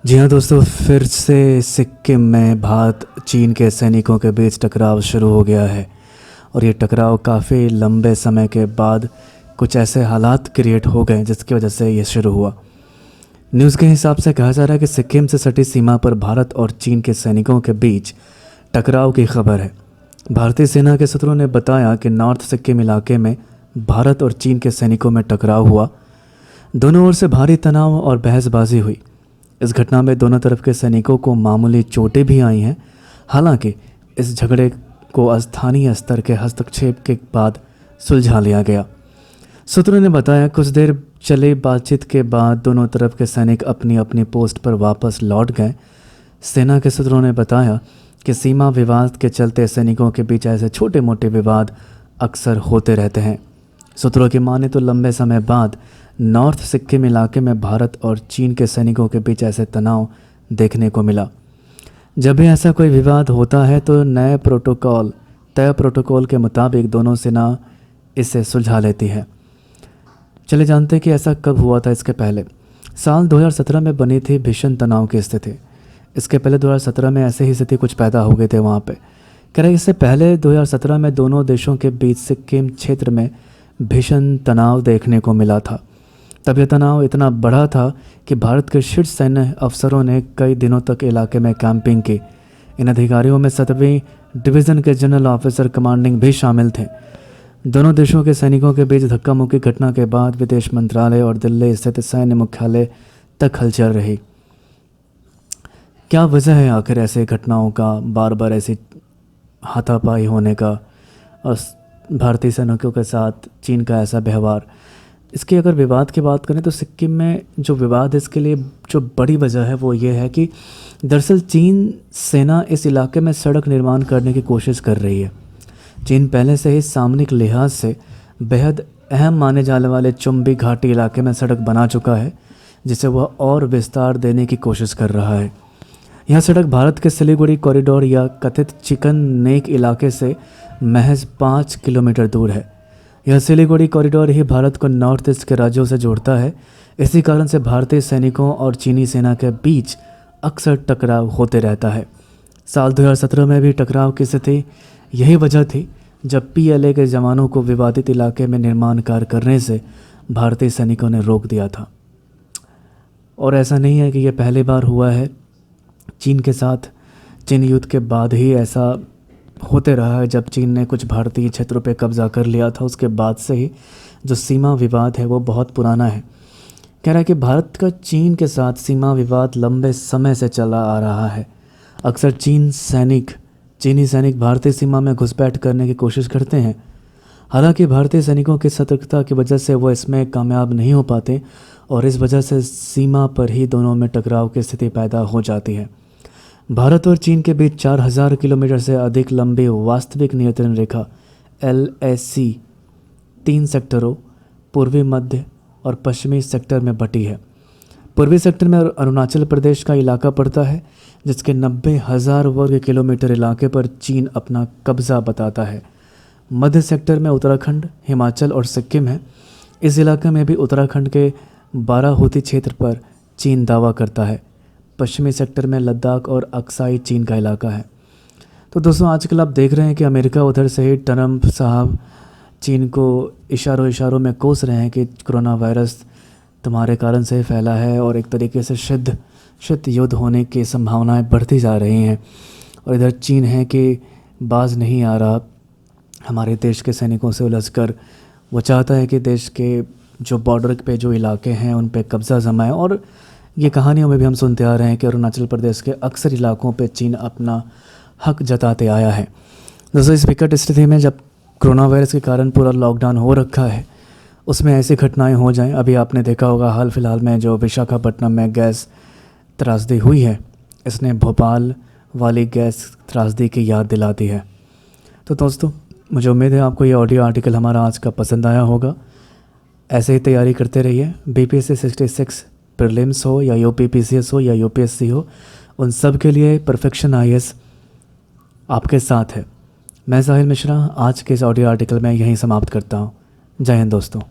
जी हाँ दोस्तों, फिर से सिक्किम में भारत चीन के सैनिकों के बीच टकराव शुरू हो गया है। और ये टकराव काफ़ी लंबे समय के बाद कुछ ऐसे हालात क्रिएट हो गए जिसकी वजह से ये शुरू हुआ। न्यूज़ के हिसाब से कहा जा रहा है कि सिक्किम से सटी सीमा पर भारत और चीन के सैनिकों के बीच टकराव की खबर है। भारतीय सेना के सूत्रों ने बताया कि नॉर्थ सिक्किम इलाके में भारत और चीन के सैनिकों में टकराव हुआ। दोनों ओर से भारी तनाव और बहसबाजी हुई। इस घटना में दोनों तरफ के सैनिकों को मामूली चोटें भी आई हैं। हालांकि इस झगड़े को स्थानीय स्तर के हस्तक्षेप के बाद सुलझा लिया गया। सूत्रों ने बताया कुछ देर चले बातचीत के बाद दोनों तरफ के सैनिक अपनी अपनी पोस्ट पर वापस लौट गए। सेना के सूत्रों ने बताया कि सीमा विवाद के चलते सैनिकों के बीच ऐसे छोटे मोटे विवाद अक्सर होते रहते हैं। सूत्रों की माने तो लंबे समय बाद नॉर्थ सिक्किम इलाके में भारत और चीन के सैनिकों के बीच ऐसे तनाव देखने को मिला। जब भी ऐसा कोई विवाद होता है तो तय प्रोटोकॉल के मुताबिक दोनों सेना इसे सुलझा लेती है। चले जानते हैं कि ऐसा कब हुआ था। इसके पहले साल 2017 में बनी थी भीषण तनाव की स्थिति। इसके पहले 2017 में ऐसे ही स्थिति कुछ पैदा हो गए थे वहाँ पे। कह रहे इससे पहले 2017 में दोनों देशों के बीच सिक्किम क्षेत्र में भीषण तनाव देखने को मिला था। तब यह तनाव इतना बढ़ा था कि भारत के शीर्ष सैन्य अफसरों ने कई दिनों तक इलाके में कैंपिंग की। इन अधिकारियों में 7वीं डिवीज़न के जनरल ऑफिसर कमांडिंग भी शामिल थे। दोनों देशों के सैनिकों के बीच धक्का मुक्की घटना के बाद विदेश मंत्रालय और दिल्ली स्थित सैन्य मुख्यालय तक हलचल रही। क्या वजह है आखिर ऐसे घटनाओं का, बार बार ऐसी हाथापाई होने का और भारतीय सैनिकों के साथ चीन का ऐसा व्यवहार? इसके अगर विवाद की बात करें तो सिक्किम में जो विवाद है इसके लिए जो बड़ी वजह है वो ये है कि दरअसल चीन सेना इस इलाके में सड़क निर्माण करने की कोशिश कर रही है। चीन पहले से ही सामरिक लिहाज से बेहद अहम माने जाने वाले चुम्बी घाटी इलाके में सड़क बना चुका है, जिसे वह और विस्तार देने की कोशिश कर रहा है। यह सड़क भारत के सिलीगुड़ी कॉरिडोर या कथित चिकन नेक इलाके से महज 5 किलोमीटर दूर है। यह सिलीगुड़ी कॉरिडोर ही भारत को नॉर्थ ईस्ट के राज्यों से जोड़ता है। इसी कारण से भारतीय सैनिकों और चीनी सेना के बीच अक्सर टकराव होते रहता है। साल 2017 में भी टकराव की स्थिति यही वजह थी जब PLA के जवानों को विवादित इलाके में निर्माण कार्य करने से भारतीय सैनिकों ने रोक दिया था। और ऐसा नहीं है कि यह पहली बार हुआ है। चीन के साथ चीन युद्ध के बाद ही ऐसा होते रहा है। जब चीन ने कुछ भारतीय क्षेत्रों पर कब्जा कर लिया था उसके बाद से ही जो सीमा विवाद है वो बहुत पुराना है। कह रहा है कि भारत का चीन के साथ सीमा विवाद लंबे समय से चला आ रहा है। अक्सर चीनी सैनिक भारतीय सीमा में घुसपैठ करने की कोशिश करते हैं। हालांकि भारतीय सैनिकों की सतर्कता की वजह से वो इसमें कामयाब नहीं हो पाते और इस वजह से सीमा पर ही दोनों में टकराव की स्थिति पैदा हो जाती है। भारत और चीन के बीच 4000 किलोमीटर से अधिक लंबी वास्तविक नियंत्रण रेखा LAC 3 सेक्टरों पूर्वी, मध्य और पश्चिमी सेक्टर में बटी है। पूर्वी सेक्टर में अरुणाचल प्रदेश का इलाका पड़ता है, जिसके 90,000 वर्ग किलोमीटर इलाके पर चीन अपना कब्जा बताता है। मध्य सेक्टर में उत्तराखंड, हिमाचल और सिक्किम है। इस इलाके में भी उत्तराखंड के बाराहोती क्षेत्र पर चीन दावा करता है। पश्चिमी सेक्टर में लद्दाख और अक्साई चीन का इलाका है। तो दोस्तों, आजकल आप देख रहे हैं कि अमेरिका उधर से ही ट्रंप साहब चीन को इशारों में कोस रहे हैं कि कोरोना वायरस तुम्हारे कारण से फैला है और एक तरीके से शुद्ध युद्ध होने की संभावनाएं बढ़ती जा रही हैं। और इधर चीन है कि बाज नहीं आ रहा हमारे देश के सैनिकों से उलझकर। वो चाहता है कि देश के जो बॉर्डर पे जो इलाके हैं उन पे कब्ज़ा जमाए। और ये कहानियों में भी हम सुनते आ रहे हैं कि अरुणाचल प्रदेश के अक्सर इलाकों पे चीन अपना हक जताते आया है। दोस्तों, इस विकट स्थिति में जब कोरोना वायरस के कारण पूरा लॉकडाउन हो रखा है उसमें ऐसी घटनाएं हो जाएं। अभी आपने देखा होगा हाल फिलहाल में जो विशाखापट्टनम में गैस त्रासदी हुई है, इसने भोपाल वाली गैस त्रासदी की याद दिला दी है। तो दोस्तों, मुझे उम्मीद है आपको ये ऑडियो आर्टिकल हमारा आज का पसंद आया होगा। ऐसे ही तैयारी करते रहिए। BPSC 66 प्रीलिम्स हो या UPPCS हो या UPSC हो, उन सब के लिए परफेक्शन IAS आपके साथ है। मैं साहिल मिश्रा आज के इस ऑडियो आर्टिकल में यहीं समाप्त करता हूँ। जय हिंद दोस्तों।